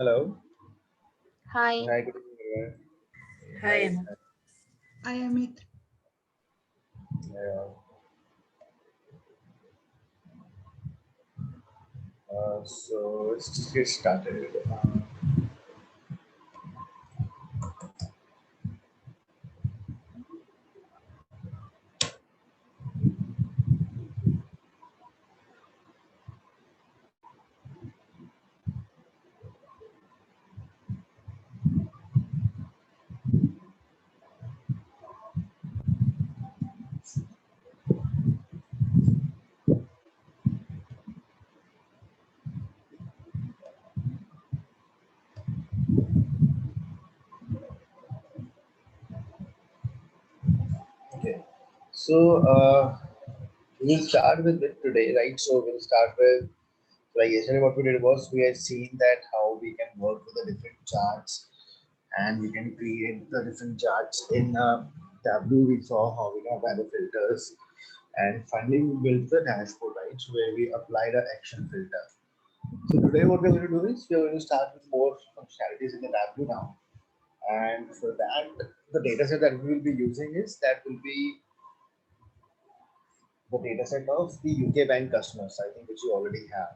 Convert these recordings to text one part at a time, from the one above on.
Hello. Hi. Hi, good evening, everyone. Hi, Anna. I am it. Uh, so let's just get started. Okay. So we'll start with it today, right? So we'll start with like yesterday. What we did was we had seen that how we can work with the different charts, and we can create the different charts in Tableau. We saw how we can apply the filters, and finally we built the dashboard, right? So where we apply the action filter. So today what we're going to do is we're going to start with more functionalities in the Tableau now. And for that, the data set that we will be using is that will be the data set of the UK bank customers, I think, which you already have,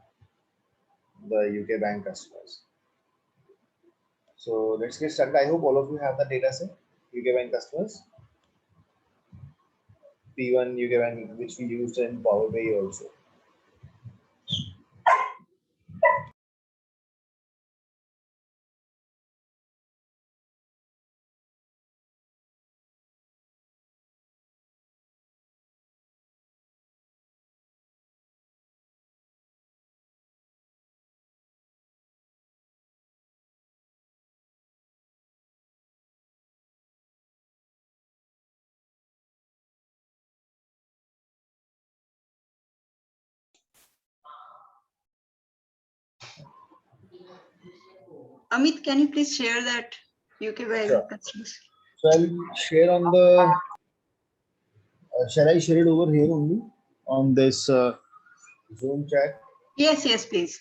the UK bank customers. So let's get started. I hope all of you have the data set, UK bank customers, P1 UK bank, which we used in Power BI also. Amit, can you please share that UK bank Sure. customers? So I'll share on the, shall I share it over here only on this Zoom chat? Yes, yes, please.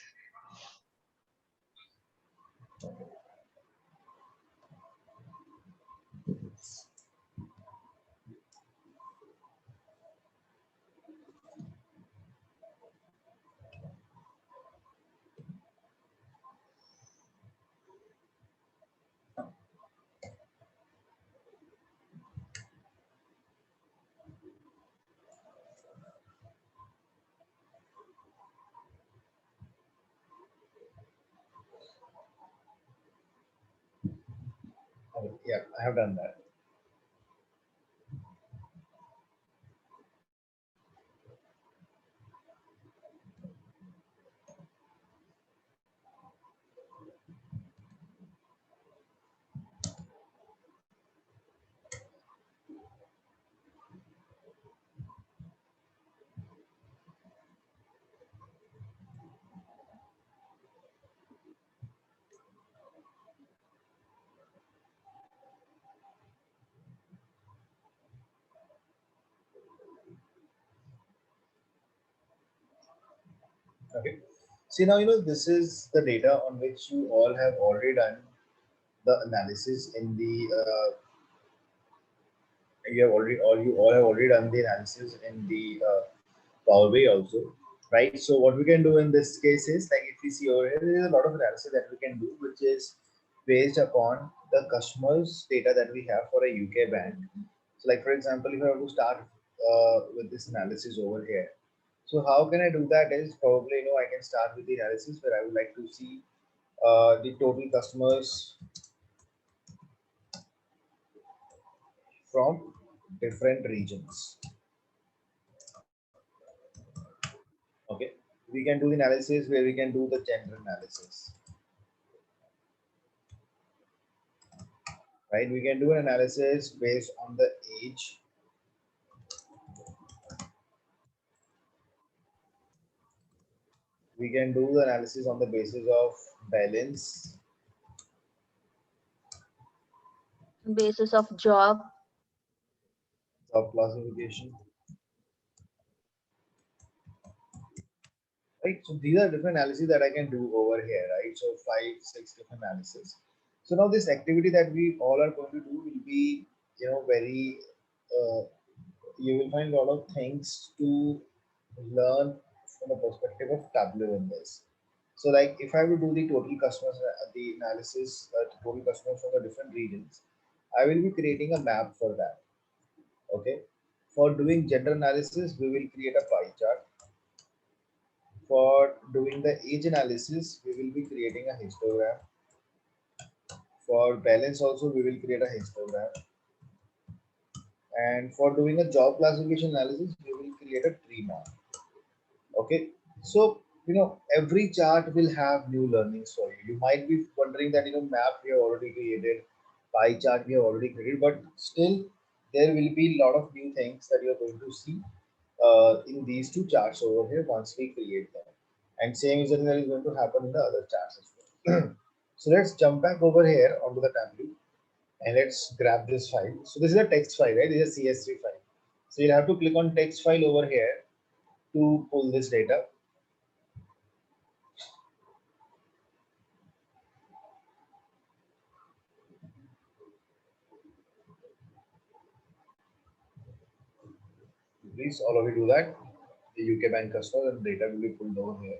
Yeah, I have done that. Okay. See now, this is the data on which you all have already done the analysis in the you all have already done the analysis in the Power BI also, right? So what we can do in this case is like if we see over here, there is a lot of analysis that we can do, which is based upon the customers data that we have for a UK bank. So like for example, if I were to start with this analysis over here, so how can I do that is probably I can start with the analysis where I would like to see the total customers from different regions. Okay, we can do the analysis where we can do the gender analysis, right? We can do an analysis based on the age. We can do the analysis on the basis of balance, Basis of job. job classification. right? So these are different analyses that I can do over here, right? So 5, 6 different analysis. So now this activity that we all are going to do will be, very, uh, you will find a lot of things to learn from the perspective of Tableau in this. So like if I will do the total customers, the analysis, total customers from the different regions, I will be creating a map for that. Okay. For doing gender analysis, we will create a pie chart. For doing the age analysis, we will be creating a histogram. For balance also, we will create a histogram. And for doing a job classification analysis, we will create a tree map. Okay. So, every chart will have new learnings for you. You might be wondering that, map we have already created, pie chart we have already created, but still there will be a lot of new things that you're going to see in these two charts over here once we create them. And same is generally going to happen in the other charts as well. So let's jump back over here onto the Tableau and let's grab this file. So this is a text file, right? This is a CSV file. So you'll have to click on text file over here to pull this data. Please all of you do that. The UK bank customer and data will be pulled over here.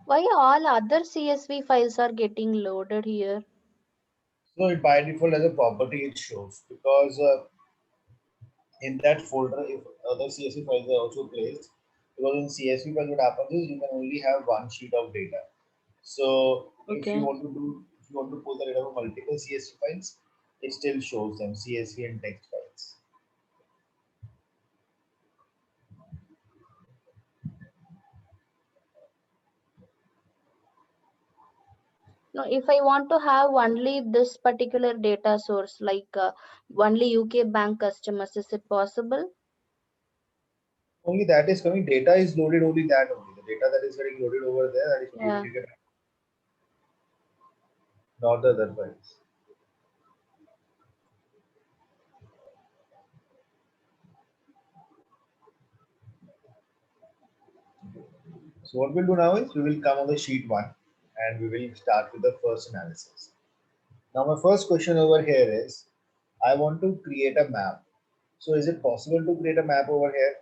Why all other CSV files are getting loaded here? So it by default as a property it shows because in that folder if other CSV files are also placed, because in CSV file what happens is you can only have one sheet of data. So if you Okay. want to pull the data from multiple CSV files, it still shows them CSV and text files. Now, if I want to have only this particular data source, like only UK bank customers, is it possible? Only that is coming. Data is loaded only that only. The data that is getting loaded over there that is only Yeah. UK, not the other files. So what we'll do now is we will come on the sheet one and we will start with the first analysis. Now my first question over here is I want to create a map. So is it possible to create a map over here?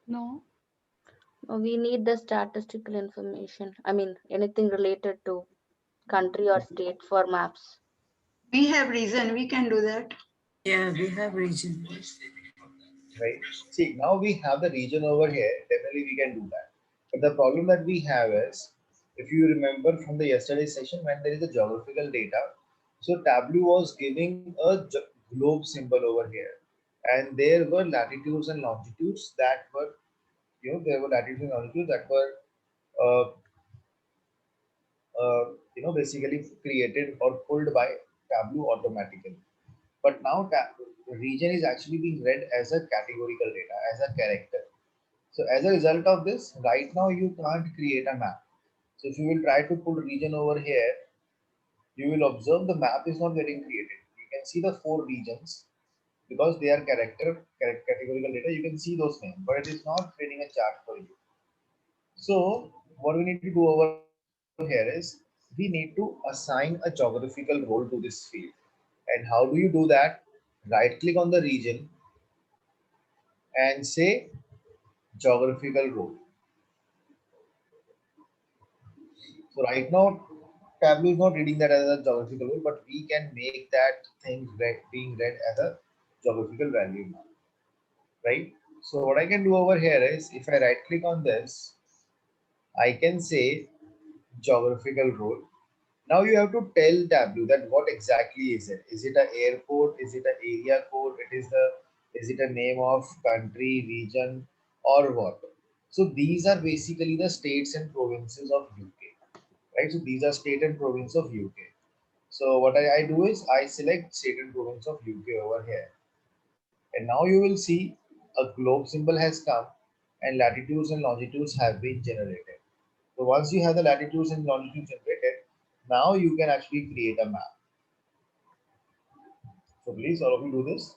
No. We need the statistical information. I mean, anything related to country or state for maps. We have reason. We can do that. Yeah, we have region. Right? See, now we have the region over here. Definitely we can do that. But the problem that we have is, if you remember from the yesterday session when there is a geographical data, so Tableau was giving a globe symbol over here, and there were latitudes and longitudes that were, there were latitudes and longitudes that were, uh, basically created or pulled by Tableau automatically. But now region is actually being read as a categorical data, as a character. So as a result of this, right now you can't create a map. So if you will try to put region over here, you will observe the map is not getting created. You can see the 4 regions because they are categorical data. You can see those names, but it is not creating a chart for you. So what we need to do over here is we need to assign a geographical role to this field. And how do you do that? Right click on the region and say geographical role. So right now, Tableau is not reading that as a geographical role, but we can make that thing being read as a geographical value now, right? So what I can do over here is, if I right click on this, I can say geographical role. Now you have to tell Tableau that what exactly is it? Is it an airport? Is it an area code? It is the Is it a name of country, region, or what? So these are basically the states and provinces of UK, right? So these are state and province of UK. So what I do is I select state and province of UK over here. And now you will see a globe symbol has come and latitudes and longitudes have been generated. So once you have the latitudes and longitudes generated, now you can actually create a map. So please all of you do this.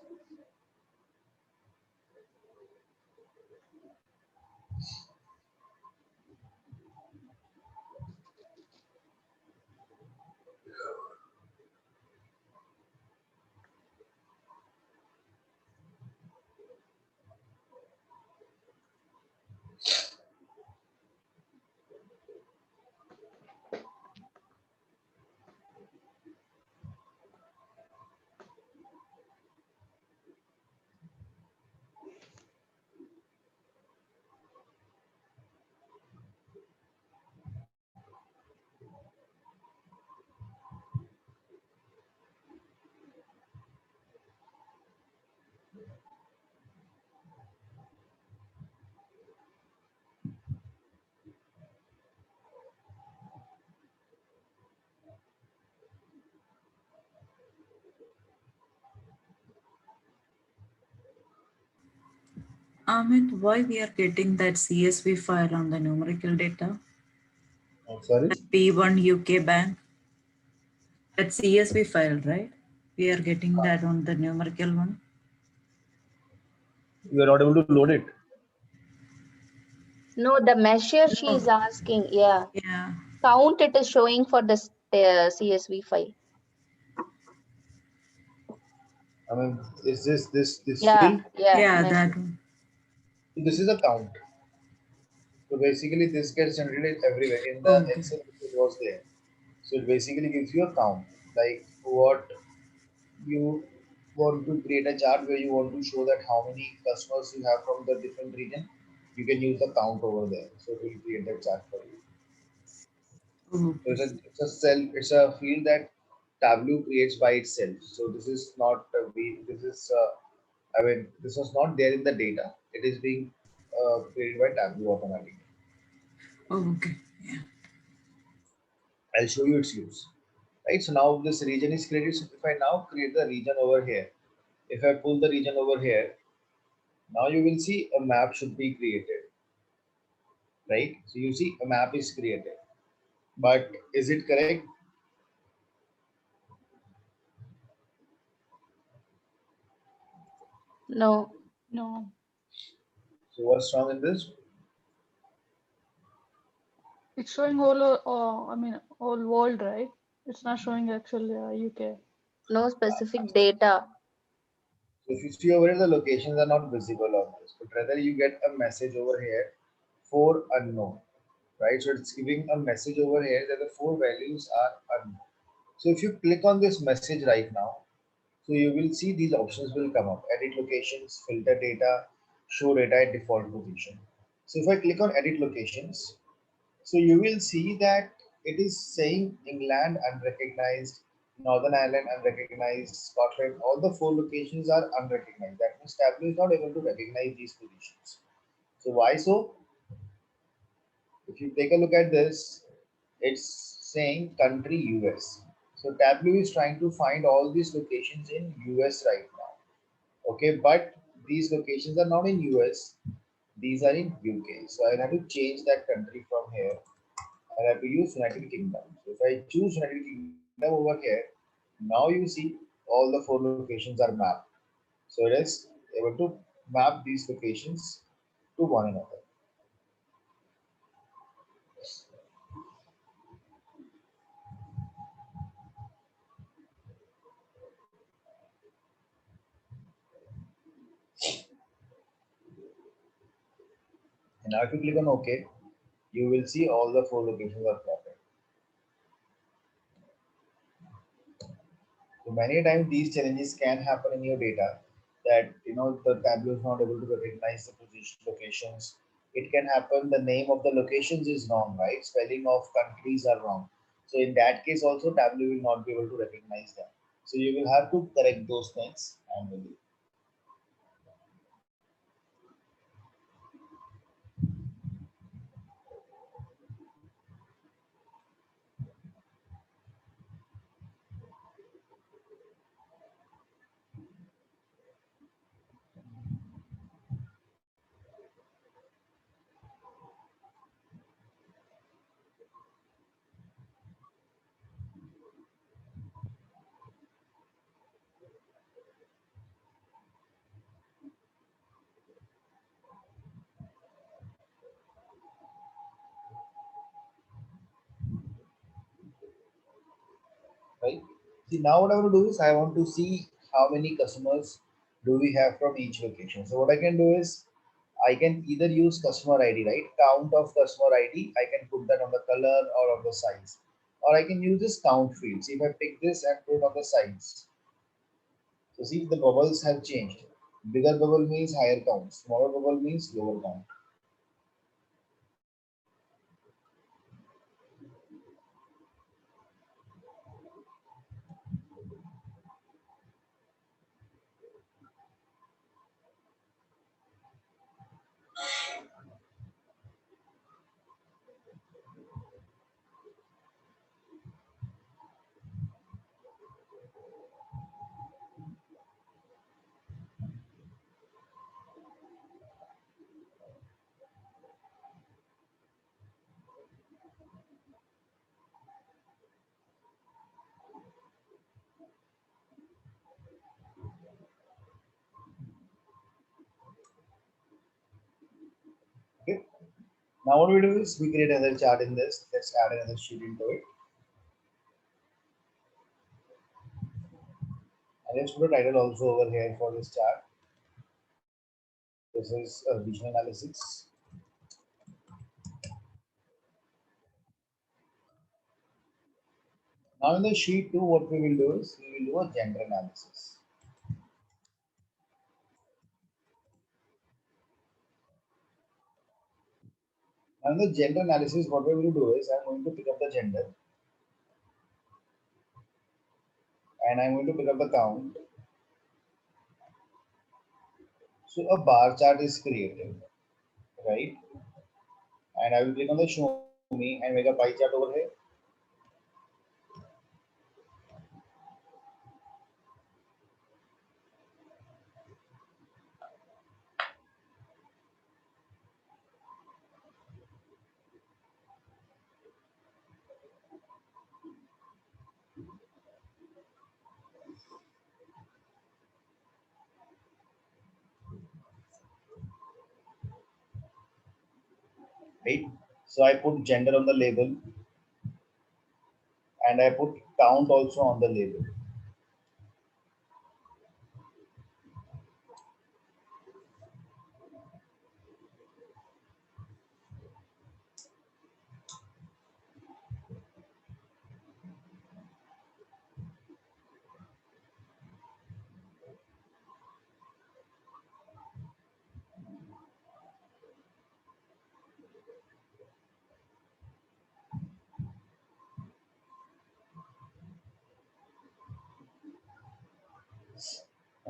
Amit, why we are getting that CSV file on the numerical data? I'm sorry, That P1 UK bank, that CSV file, right? We are getting that on the numerical one. you are not able to load it. No, the measure she is Oh, asking, yeah. yeah. Count it is showing for this CSV file. I mean, is this Yeah, field? yeah, Yeah, measure. that one. This is a count. So basically, this gets generated everywhere in the Okay. Excel it was there. So it basically gives you a count, like what you want to create a chart where you want to show that how many customers you have from the different region. You can use the count over there. So it will create that chart for you. So Okay. it's a field that Tableau creates by itself. So this is not this is I mean this was not there in the data. It is being created by Tableau automatically. Okay. Yeah. I'll show you its use. Right. So now this region is created. So if I now create the region over here, if I pull the region over here, now you will see a map should be created. Right. So you see a map is created. But is it correct? No, No, So what's wrong in this? it's showing whole, I mean, whole world, right? It's not showing actually UK. no specific data. So if you see over here, the locations are not visible on this, but rather you get a message over here for unknown, right? So it's giving a message over here that the four values are unknown. So if you click on this message right now, so you will see these options will come up: edit locations, filter data, show data at default position. So if I click on edit locations, so you will see that it is saying England unrecognized, Northern Ireland unrecognized, Scotland, all the four locations are unrecognized. That means Tableau is not able to recognize these positions. So why so? If you take a look at this, it's saying country US. So Tableau is trying to find all these locations in US right now. Okay, but these locations are not in US, these are in UK. So I have to change that country from here. I have to use United Kingdom. So if I choose United Kingdom over here, now you see all the four locations are mapped. So it is able to map these locations to one another. And now if you click on OK, you will see all the four locations are plotted. So many times these challenges can happen in your data that the Tableau is not able to recognize the position locations. It can happen the name of the locations is wrong, right? Spelling of countries are wrong. So in that case also Tableau will not be able to recognize them. So you will have to correct those things manually. See, now what I want to do is I want to see how many customers do we have from each location. So what I can do is I can either use customer ID, right? Count of customer ID. I can put that on the color or on the size. Or I can use this count field. See if I pick this and put it on the size. So see the bubbles have changed. Bigger bubble means higher count. Smaller bubble means lower count. Okay. Now what we do is we create another chart in this. Let's add another sheet into it. And let's put a title also over here for this chart. This is a regional analysis. Now in the sheet 2, what we will do is we will do a gender analysis. Now in the gender analysis, what we will do is I'm going to pick up the gender and I'm going to pick up the count. So a bar chart is created, right? And I will click on the show me and make a pie chart over here. Right? So I put gender on the label and I put count also on the label.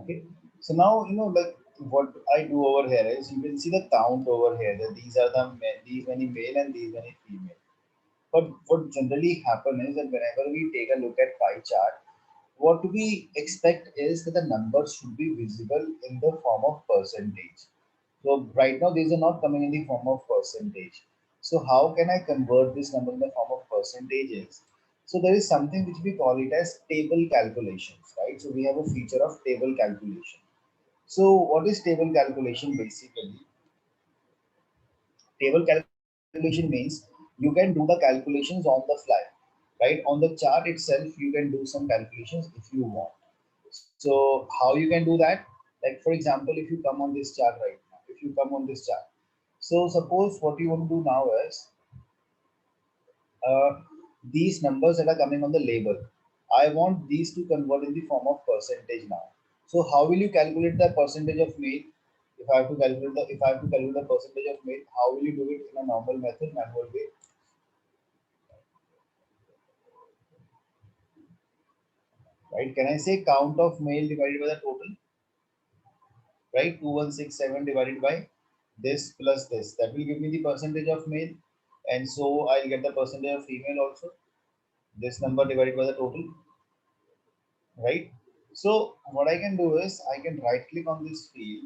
Okay. So now like what I do over here is you can see the count over here that these are the these many male and these many female. But what generally happen is that whenever we take a look at pie chart, what we expect is that the numbers should be visible in the form of percentage. So right now these are not coming in the form of percentage. So how can I convert this number in the form of percentages? So there is something which we call it as table calculations, right? So we have a feature of table calculation. So what is table calculation basically? Table calculation means you can do the calculations on the fly, right? On the chart itself, you can do some calculations if you want. So how you can do that? Like for example, if you come on this chart right now, if you come on this chart, so suppose what you want to do now is uh, these numbers that are coming on the label, I want these to convert in the form of percentage now. So how will you calculate the percentage of male? If I have to calculate the percentage of male, how will you do it in a normal method, manual way? Right? Can I say count of male divided by the total? Right? 2167 divided by this plus this. That will give me the percentage of male. And so I'll get the percentage of female also. This number divided by the total. Right? So what I can do is I can right click on this field,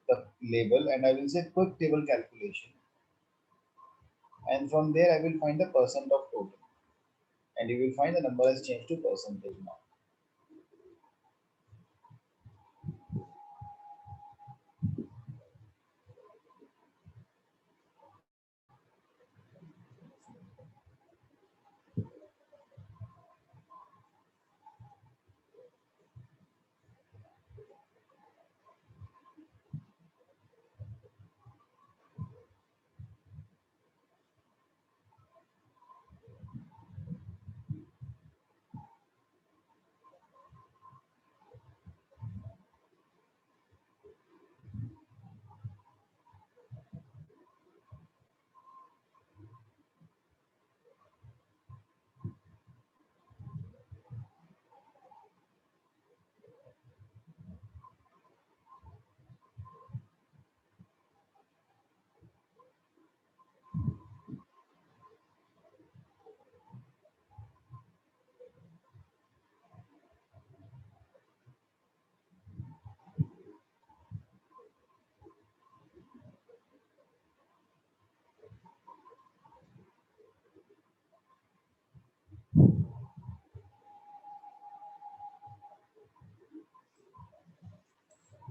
the label, and I will say quick table calculation. And from there I will find the percent of total. And you will find the number has changed to percentage now.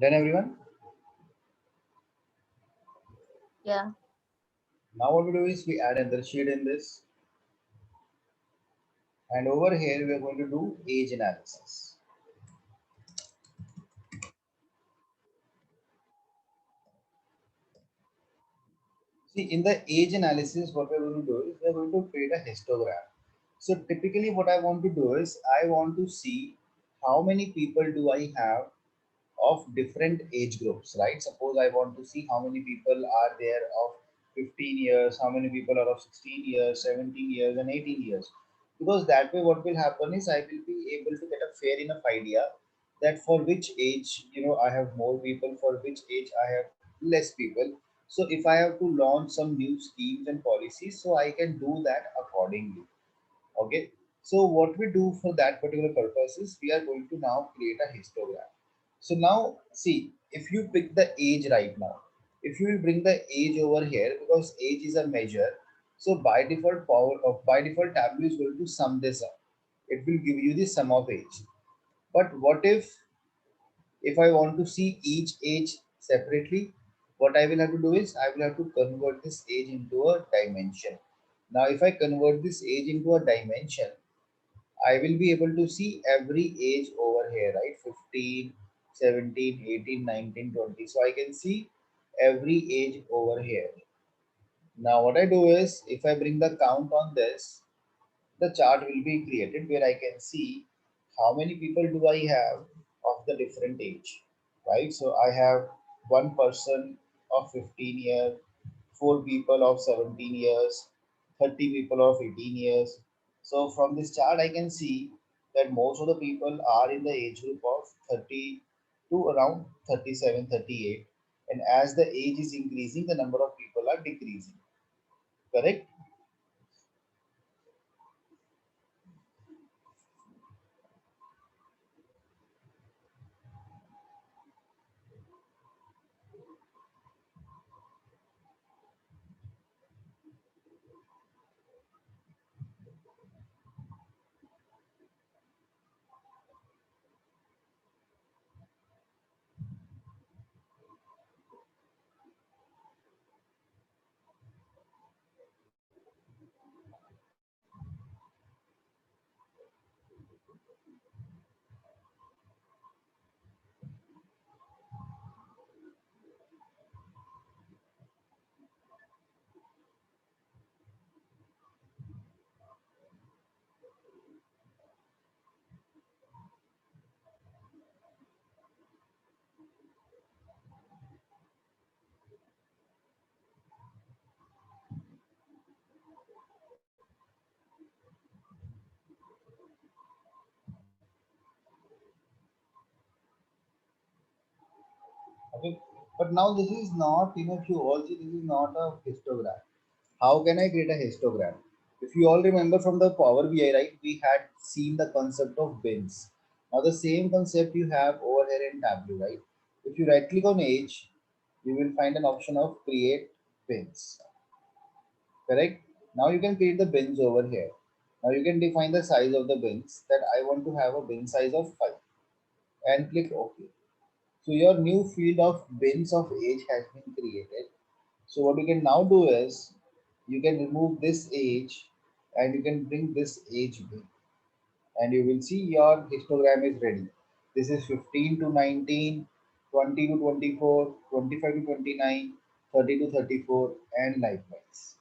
Done everyone? Yeah. Now what we do is we add another sheet in this, and over here we are going to do age analysis. See, in the age analysis, what we're going to do is we're going to create a histogram. So typically what I want to do is I want to see how many people do I have of different age groups, right? Suppose I want to see how many people are there of 15 years, how many people are of 16 years, 17 years, and 18 years. Because that way, what will happen is I will be able to get a fair enough idea that for which age, I have more people, for which age I have less people. So if I have to launch some new schemes and policies, so I can do that accordingly. Okay. So what we do for that particular purpose is we are going to now create a histogram. So now see, if you pick the age right now, if you will bring the age over here, because age is a measure, so by default by default Tableau is going to sum this up. It will give you the sum of age. But what if I want to see each age separately? What I will have to do is I will have to convert this age into a dimension. Now, if I convert this age into a dimension, I will be able to see every age over here, right? 15, 17, 18, 19, 20. So I can see every age over here. Now what I do is if I bring the count on this, the chart will be created where I can see how many people do I have of the different age, right? So I have one person of 15 years, four people of 17 years, 30 people of 18 years. So from this chart, I can see that most of the people are in the age group of 30 to around 37, 38. And as the age is increasing, the number of people are decreasing. Correct? Okay. But now this is not, if you all see, this is not a histogram. How can I create a histogram? If you all remember from the Power BI, right, we had seen the concept of bins. Now the same concept you have over here in Tableau, right? If you right click on age, you will find an option of create bins. Correct? Now you can create the bins over here. Now you can define the size of the bins that I want to have a bin size of 5 and click OK. So your new field of bins of age has been created. So what you can now do is you can remove this age and you can bring this age bin and you will see your histogram is ready. This is 15 to 19, 20 to 24, 25 to 29, 30 to 34 and likewise.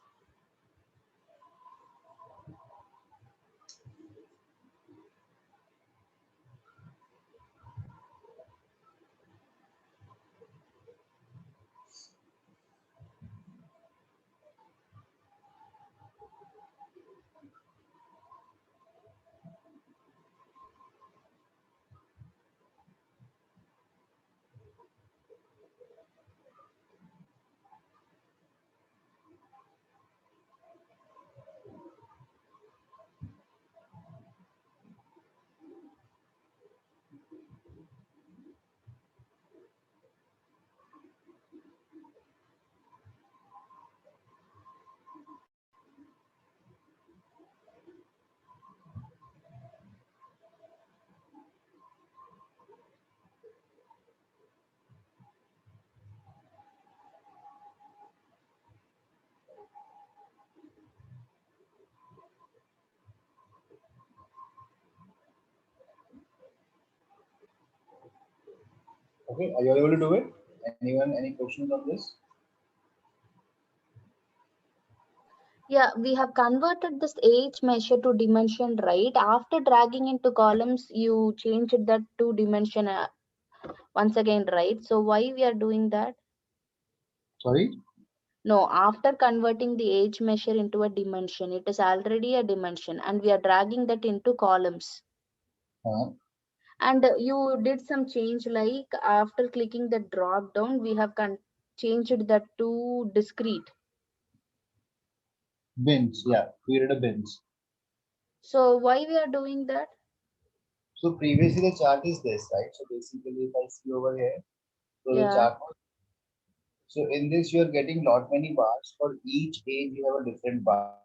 Okay, are you able to do it? Anyone, any questions on this? Yeah, we have converted this age measure to dimension, right? After dragging into columns, you changed that to dimension once again, right? So why we are doing that? Sorry? No, after converting the age measure into a dimension, it is already a dimension and we are dragging that into columns. And you did some change, like after clicking the drop down, we have changed that to discrete. Bins, yeah, created a bins. So why we are doing that? So previously the chart is this, right? So basically if I see over here, so the Yeah. chart was, so in this you are getting lot many bars. For each age you have a different bar.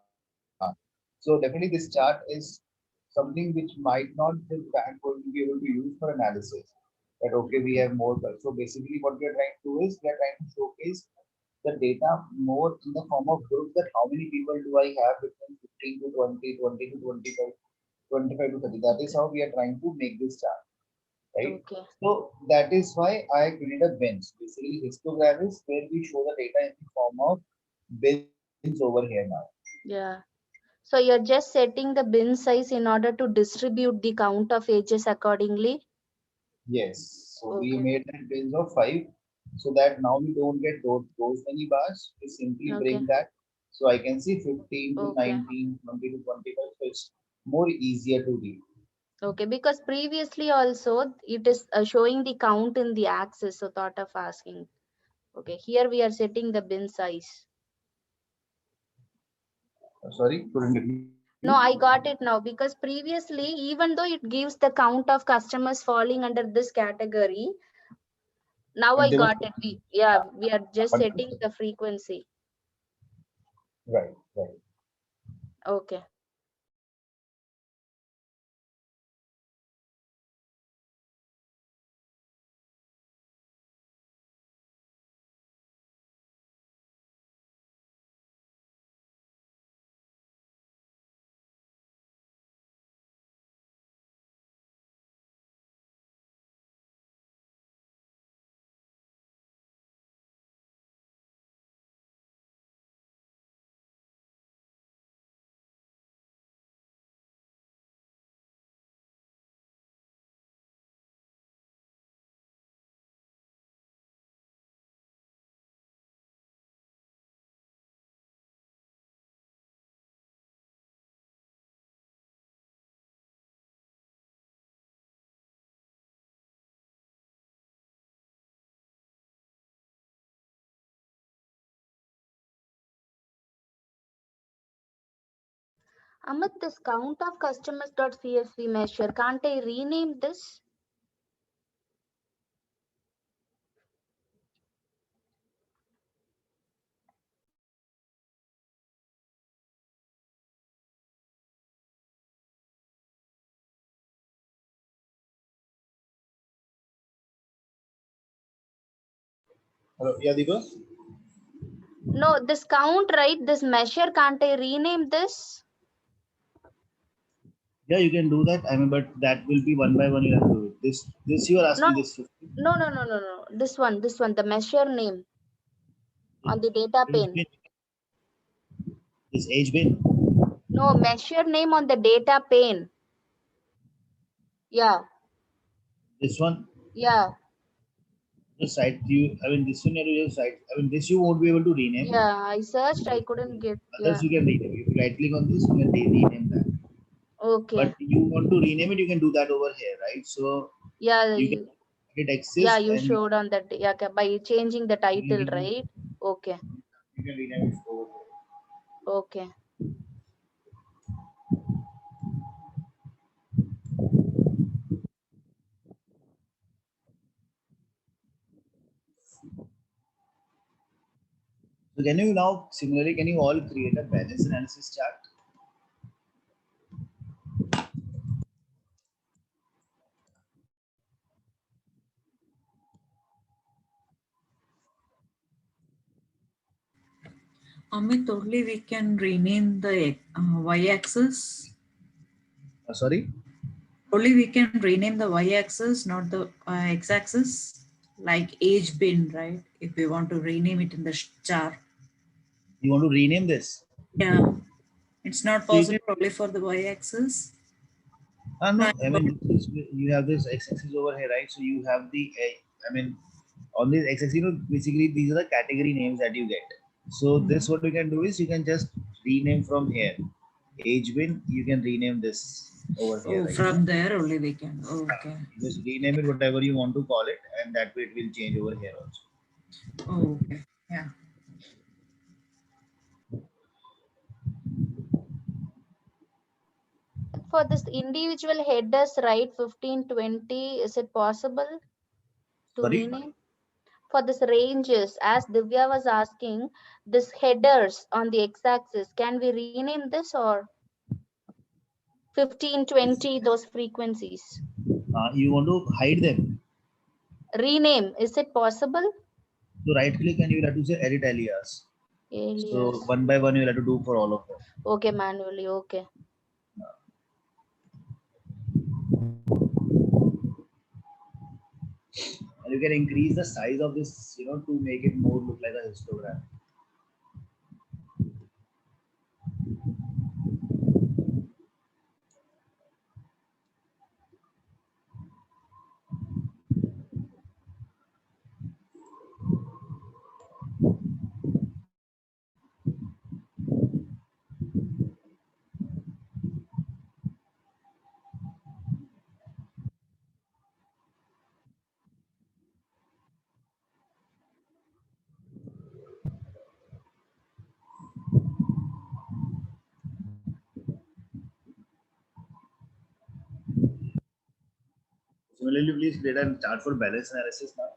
So definitely this chart is something which might not the bank going to be able to use for analysis. That okay, we have more. So basically what we are trying to do is we are trying to showcase the data more in the form of groups, that how many people do I have between 15 to 20, 20 to 25, 25 to 30. That is how we are trying to make this chart, right? Okay. So that is why I created a bins. Basically, histogram is where we show the data in the form of bins over here now. Yeah. So you're just setting the bin size in order to distribute the count of ages accordingly. Yes. So we Okay. made that bins of 5, so that now we don't get those many bars. We simply Okay. bring that. So I can see 15 to Okay. 19, 20 to 25. So it's more easier to read. Okay, because previously also it is showing the count in the axis, so thought of asking. Okay, here we are setting the bin size. Sorry, couldn't get you. No, I got it now, because previously, even though it gives the count of customers falling under this category, now But I they were got it. We are just but, setting the frequency. right, right. Okay. Amit, this count of customers.csv measure, can't I rename this? Hello, yeah, Deepa? No, this count, right? This measure, can't I rename this? Yeah, you can do that. I mean, but that will be one by one. You have to do it. This you are No, asking this 50. no. This one, the measure name on the data Age pane. bin. This age bin. No, measure name on the data pane. Yeah, This one. yeah, Just site you. I mean, this one you just site. I mean, this you won't be able to rename. yeah. I searched, I couldn't get. Others Yeah. you can rename. If you right click on this, you can rename that. Okay. But you want to rename it, you can do that over here, right? So Yeah, you can hit yeah. access You and showed on that. Yeah, okay, by changing the title, you right? Okay, can rename it over here. okay. So can you now similarly can you all create a balance analysis chart? Amit, only we can rename the y-axis. Sorry. Only we can rename the y-axis, not the x-axis. like age bin, right? If we want to rename it in the chart. You want to rename this? Yeah, it's not So you possible can, only for the y-axis. no, I mean, you have this x-axis over here, right? So you have the, I mean, on this x-axis, basically these are the category names that you get. So this, what you can do is you can just rename from here. Age bin, you can rename this over here, Oh, right? from there only we can. Okay. Just rename it whatever you want to call it, and that way it will change over here also. Oh, okay. Yeah. For this individual headers, right, 15, 20, is it possible to Sorry? rename? For this ranges, as Divya was asking, this headers on the x-axis, can we rename this, or 15, 20, those frequencies? You want to hide them. Rename, is it possible? So right click and you will have to say edit alias. So Alias. one by one you will have to do for all of them. Okay, manually, okay. And you can increase the size of this, to make it more look like a histogram. Similarly, please create a chart for balance analysis now.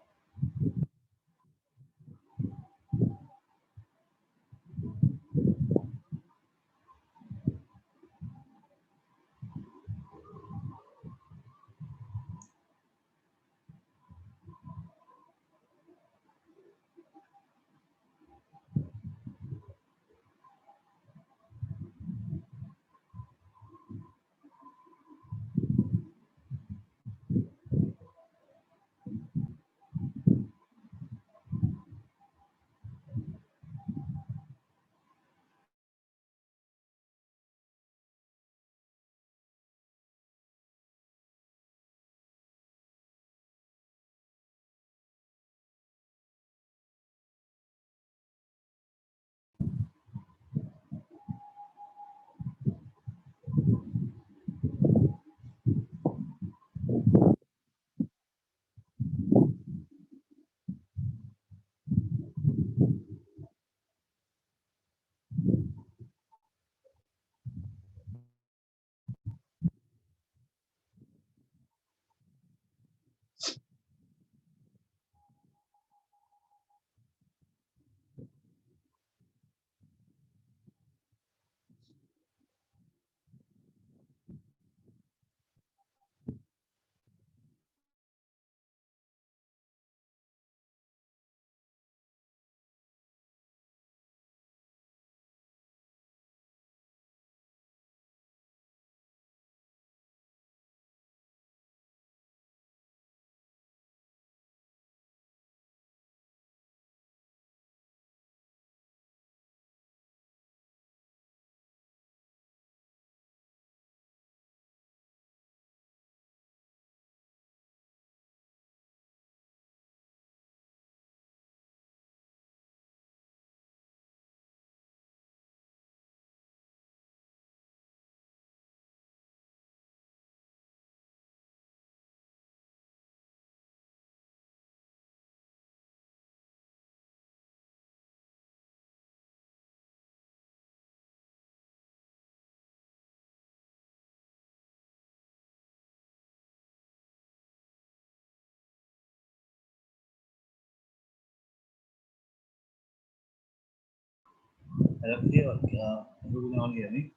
Hello, you can all hear me.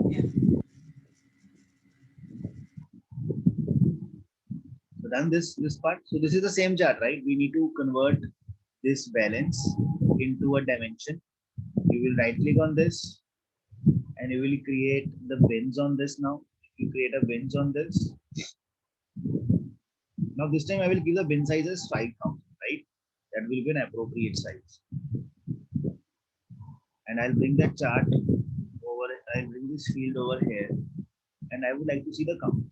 Yeah. So done this part. So this is the same chart, right? We need to convert this balance into a dimension. You will right click on this and you will create the bins on this now. You create a bins on this. Now this time I will give the bin size as 5,000, right? That will be an appropriate size. And I'll bring that chart over, I'll bring this field over here, and I would like to see the count.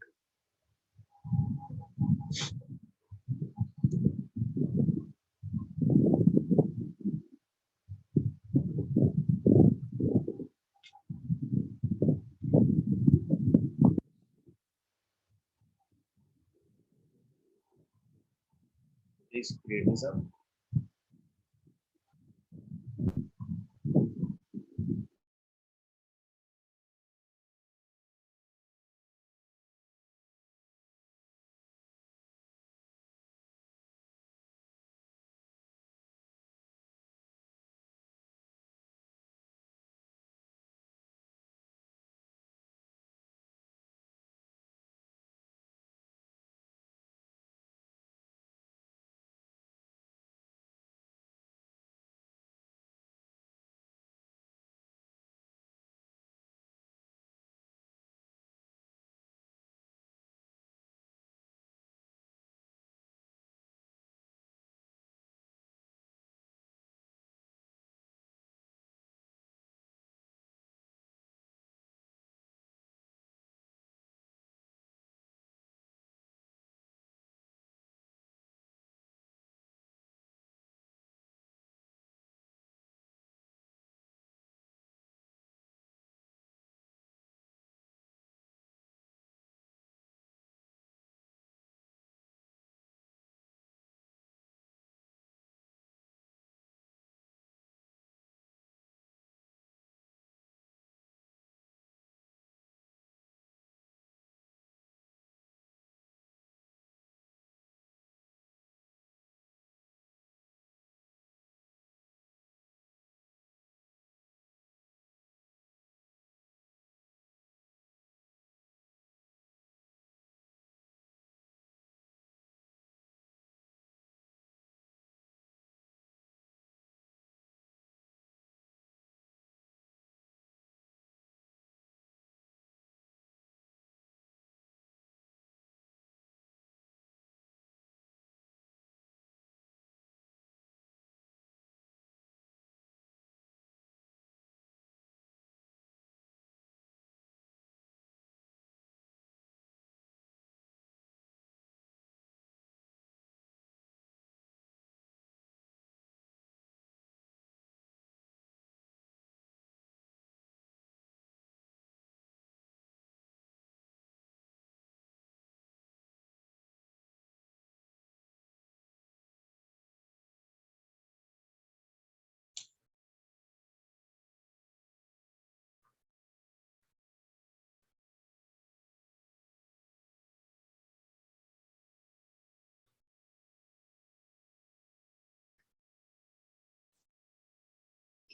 Please create this up.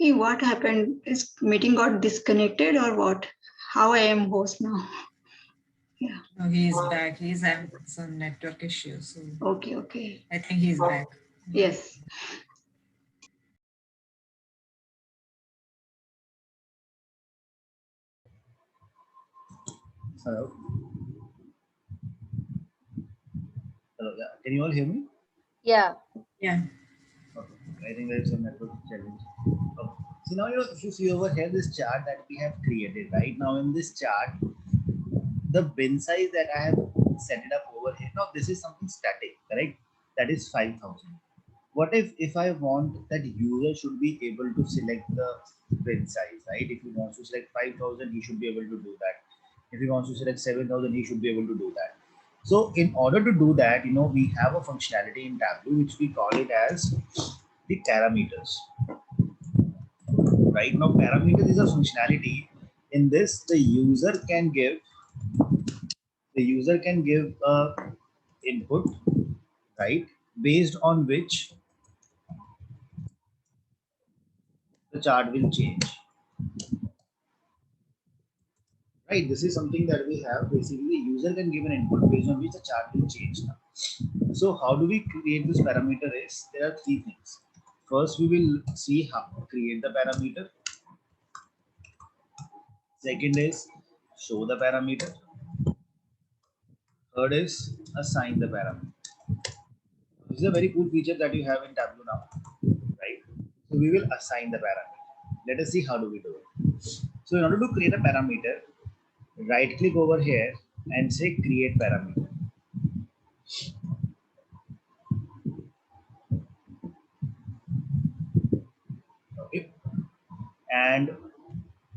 Hey, what happened? Is meeting got disconnected or what? How I am host now? Yeah. No, he is back. He's having some network issues. So Okay, okay. I think he's back. Yes. Hello. Hello. Yeah. Can you all hear me? Yeah. Yeah. Okay. I think there is some network challenge. Okay. So now, if you see over here this chart that we have created, right? Now in this chart, the bin size that I have set it up over here. Now this is something static, correct? That is 5,000. What if I want that user should be able to select the bin size, right? If he wants to select 5,000, he should be able to do that. If he wants to select 7,000, he should be able to do that. So in order to do that, we have a functionality in Tableau which we call it as the parameters. Right now, parameters is a functionality. In this, the user can give a input, right, based on which the chart will change. Right, this is something that we have. Basically, the user can give an input based on which the chart will change now. So how do we create this parameter is, there are three things. First, we will see how to create the parameter. Second is show the parameter. Third is assign the parameter. This is a very cool feature that you have in Tableau now, right? So we will assign the parameter. Let us see how do we do it. So in order to create a parameter, right click over here and say create parameter. Okay. And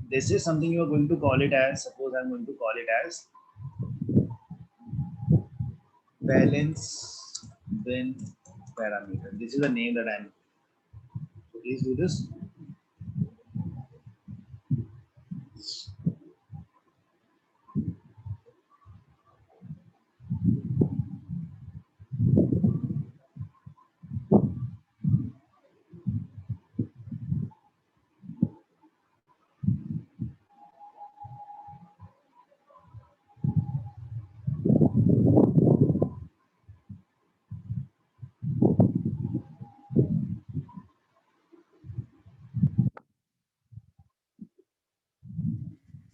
this is something you are going to call it as, suppose I'm going to call it as balance bin parameter. This is the name that I'm. So please do this.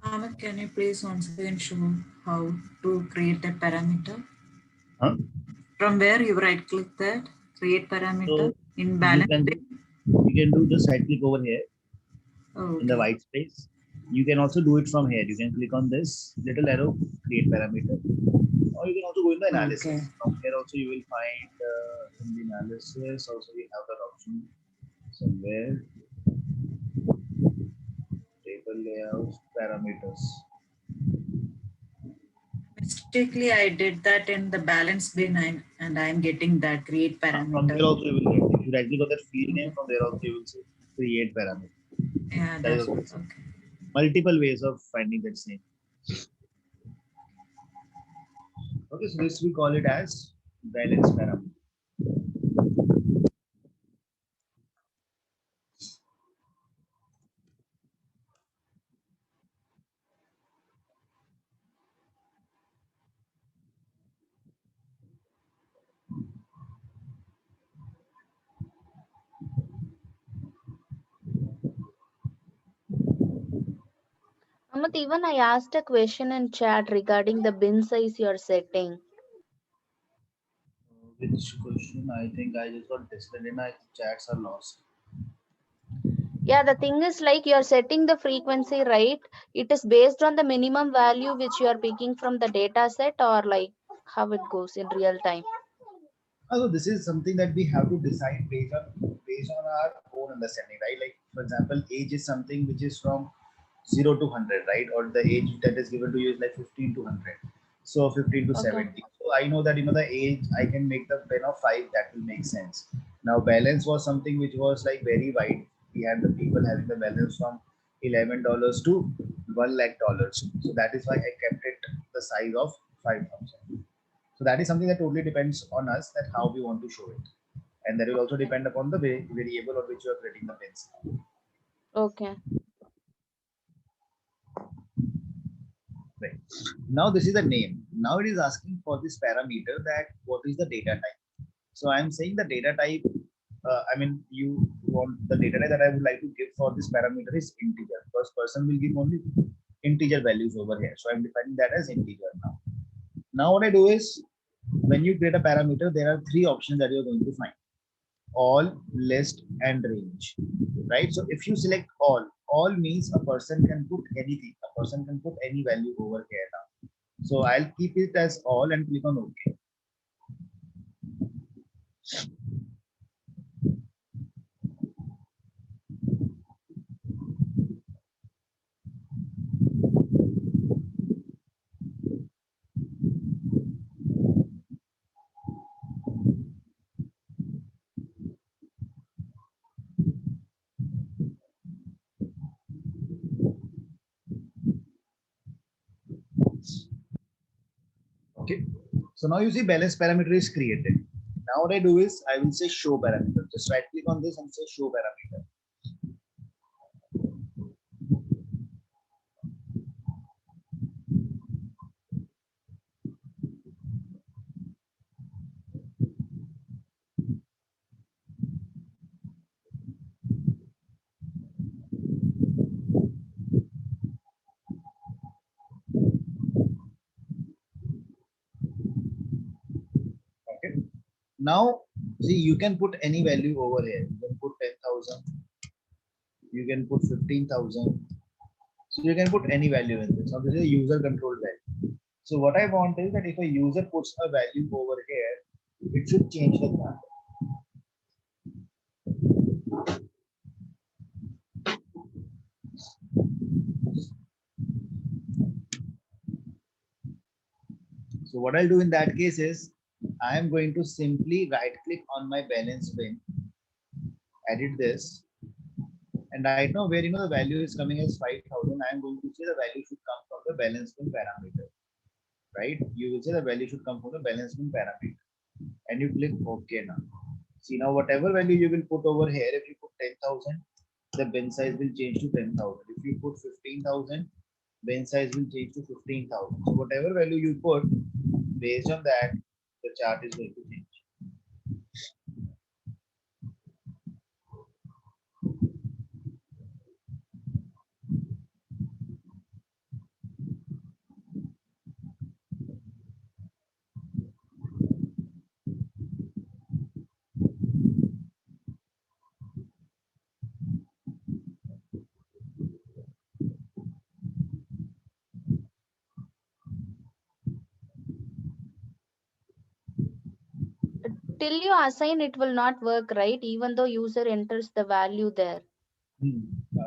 Amit, can you please once again show how to create a parameter? Huh? From where you right click that, create parameter So in you balance can bin? do just right click over here Oh, in the okay. white space. You can also do it from here. You can click on this little arrow, create parameter, or you can also go in the analysis. Okay. From here also you will find in the analysis also we have that option somewhere. Table layouts, parameters. Mistakenly, I did that in the balance bin and I'm getting that create From parameter. there also you will get. If you right click on that field name, Okay. from there also you will see create parameter. Yeah, That is that's also okay. multiple ways of finding that same. Okay, so this we call it as balance parameter. Amit, even I asked a question in chat regarding the bin size you're setting. Which question? I think I just got disconnected. My chats are lost. Yeah, the thing is like you're setting the frequency, right? It is based on the minimum value which you are picking from the data set, or like how it goes in real time. Also, this is something that we have to decide based on our own understanding, right? Like for example, age is something which is from 0 to 100, right? Or the age that is given to you is like 15 to 100. So 15 to Okay. 70. So I know that the age I can make the pen of 5, that will make sense. Now balance was something which was like very wide. We had the people having the balance from $11 to $1 lakh. So that is why I kept it the size of 5,000. So that is something that totally depends on us, that how we want to show it. And that will also depend upon the variable on which you are creating the pencil. Okay. Right. Now this is the name. Now it is asking for this parameter that what is the data type. So I'm saying the data type, you want the data type that I would like to give for this parameter is integer, because person will give only integer values over here. So I'm defining that as integer now. Now what I do is, when you create a parameter, there are 3 options that you're going to find: all, list, and range, right? So if you select all means a person can put anything, a person can put any value over here now. So I'll keep it as all and click on OK. Okay, so now you see balance parameter is created. Now what I do is I will say show parameter. Just right click on this and say show parameter. Okay, now See, you can put any value over here. You can put 10,000. You can put 15,000. So you can put any value in this. Now this is a user controlled value. So what I want is that if a user puts a value over here, it should change the graph. So what I'll do in that case is I am going to simply right click on my balance bin, edit this, and right now where the value is coming as 5,000, I am going to say the value should come from the balance bin parameter, right? You will say the value should come from the balance bin parameter, and you click OK now. See now whatever value you will put over here, if you put 10,000, the bin size will change to 10,000. If you put 15,000, bin size will change to 15,000. So whatever value you put, based on that, the chart is going to change. Till you assign, it will not work, right? Even though user enters the value there.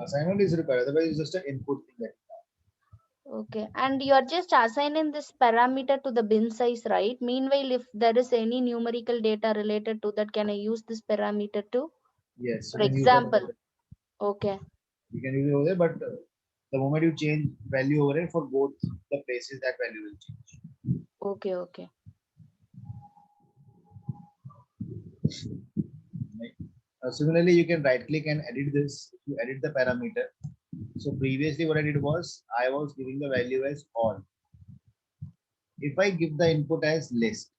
Assignment is required, otherwise it's just an input thing that. Okay, and you are just assigning this parameter to the bin size, right? Meanwhile, if there is any numerical data related to that, can I use this parameter too? Yes, For example, okay. You can use it over there, but the moment you change value over it for both the places, that value will change. Okay, okay. Similarly, you can right click and edit this. You edit the parameter. So previously what I did was I was giving the value as all. If I give the input as list,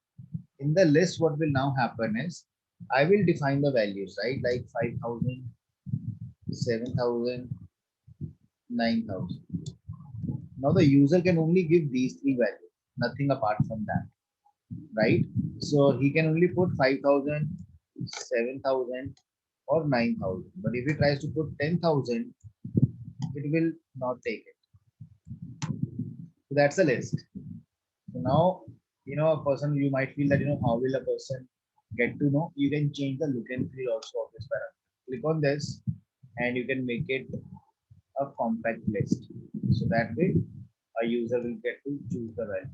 in the list what will now happen is I will define the values, right? Like 5,000, 7,000, 9,000. Now the user can only give these three values, nothing apart from that, right? So he can only put 5,000, 7,000 or 9,000. But if he tries to put 10,000, it will not take it. So that's a list. So now, a person, you might feel that, how will a person get to know? You can change the look and feel also of this parameter. Click on this and you can make it a compact list. So that way a user will get to choose the value.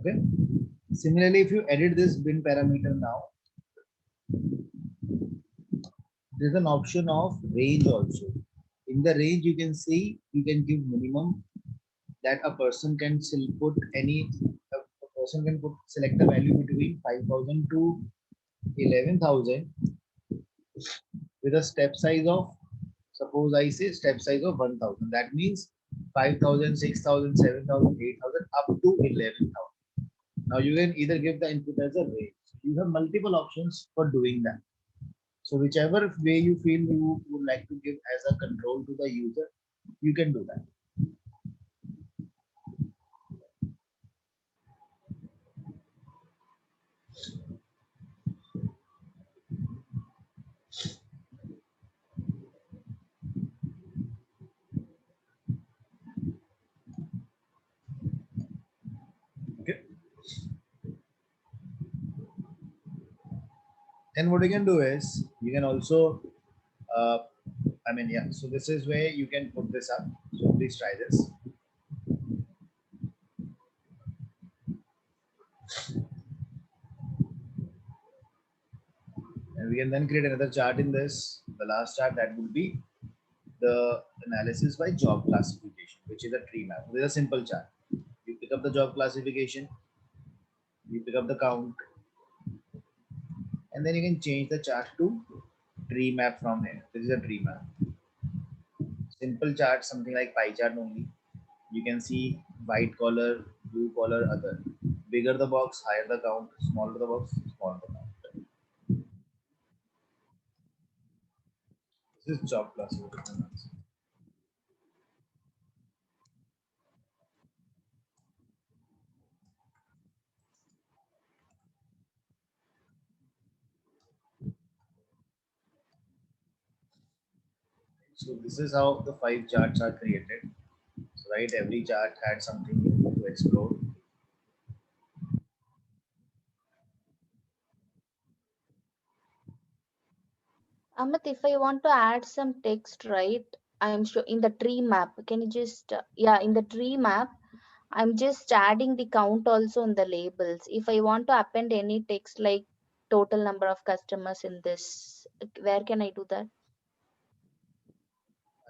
Okay. Similarly, if you edit this bin parameter now, there's an option of range also. In the range, you can see you can give minimum that a person can still put a person can select a value between 5,000 to 11,000 with a step size of, suppose I say step size of 1,000. That means 5,000, 6,000, 7,000, 8,000 up to 11,000. Now you can either give the input as a range. You have multiple options for doing that. So whichever way you feel you would like to give as a control to the user, you can do that. Okay. Then what you can do is you can also I mean, yeah. So this is where you can put this up. So please try this. And we can then create another chart in this. The last chart that would be the analysis by job classification, which is a tree map. This is a simple chart. You pick up the job classification, you pick up the count, and then you can change the chart to tree map from here. This is a tree map. Simple chart, something like pie chart only. You can see white collar, blue collar, other. Bigger the box, higher the count. Smaller the box, smaller the count. This is job classification. So this is how the 5 charts are created. So, right, every chart had something new to explore. Amit, if I want to add some text, right? I'm sure in the tree map. Can you just, yeah, in the tree map, I'm just adding the count also in the labels. If I want to append any text like total number of customers in this, where can I do that?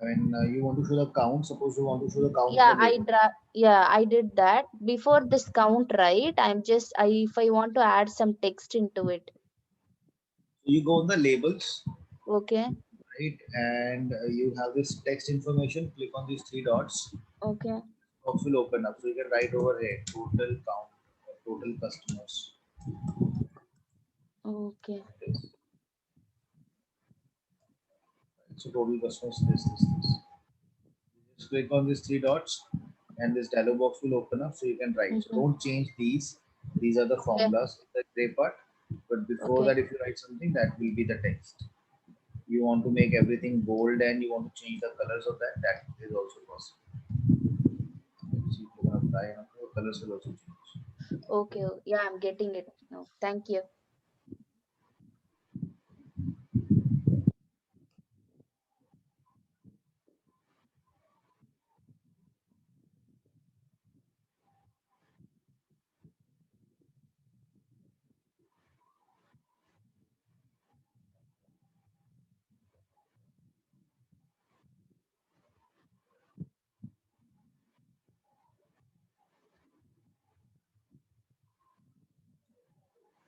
I mean, you want to show the count. Suppose you want to show the count in Yeah, the label. yeah, I did that. Before this count, right? If I want to add some text into it. So you go on the labels, Okay. right, and you have this text information. Click on these 3 dots. Okay. Box will open up. So you can write over here total count, total customers. Okay. So total customers, this. Just click on these 3 dots, and this dialog box will open up. So you can write. So don't change these. These are the Okay. formulas, the gray part. But before Okay. that, if you write something, that will be the text. You want to make everything bold and you want to change the colors of that, that is also possible. So if you want to apply, the colors will also change. Okay. Yeah, I'm getting it now. Thank you.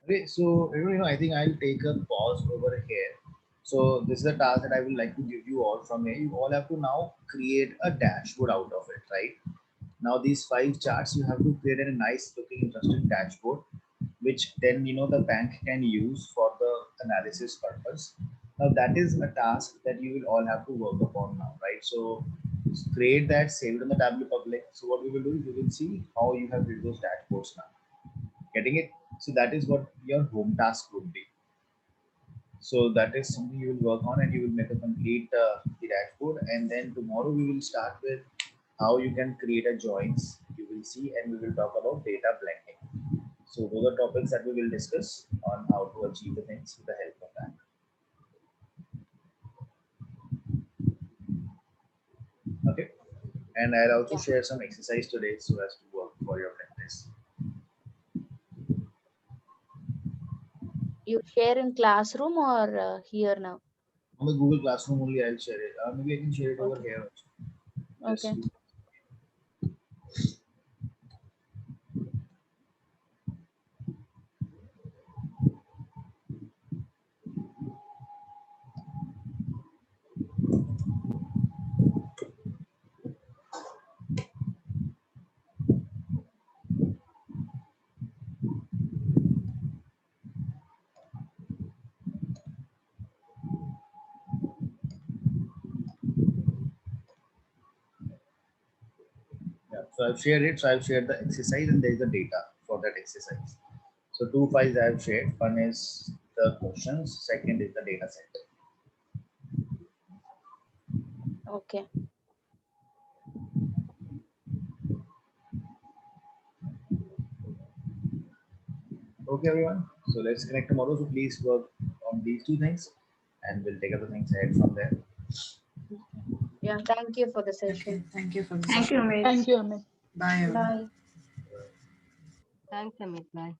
Okay, so I think I'll take a pause over here. So this is a task that I would like to give you all from here. You all have to now create a dashboard out of it, right? Now these 5 charts you have to create a nice looking interesting dashboard, which then the bank can use for the analysis purpose. Now that is a task that you will all have to work upon now, right? So create that, save it on the Tableau public. So what we will do is we will see how you have built those dashboards now. Getting it? So that is what your home task would be. So that is something you will work on, and you will make a complete the dashboard. And then tomorrow we will start with how you can create a joins. You will see, and we will talk about data blending. So those are topics that we will discuss on how to achieve the things with the help of that. Okay. And I'll also Yeah. share some exercise today so as to work for your practice. You share in classroom or here now? On the Google Classroom only, I'll share it. Maybe I can share it over Okay. here also. Okay. Just yeah, so I've shared it. So I've shared the exercise and there is the data for that exercise. So 2 files I have shared. One is the questions, second is the data set. Okay. Okay, everyone. So let's connect tomorrow. So please work on these 2 things and we'll take other things ahead from there. Yeah, thank you for the Okay, session. thank you for the Thank you, session. Amit. Thank you, Amit. Bye, everyone. Bye. Thanks, Amit. Bye.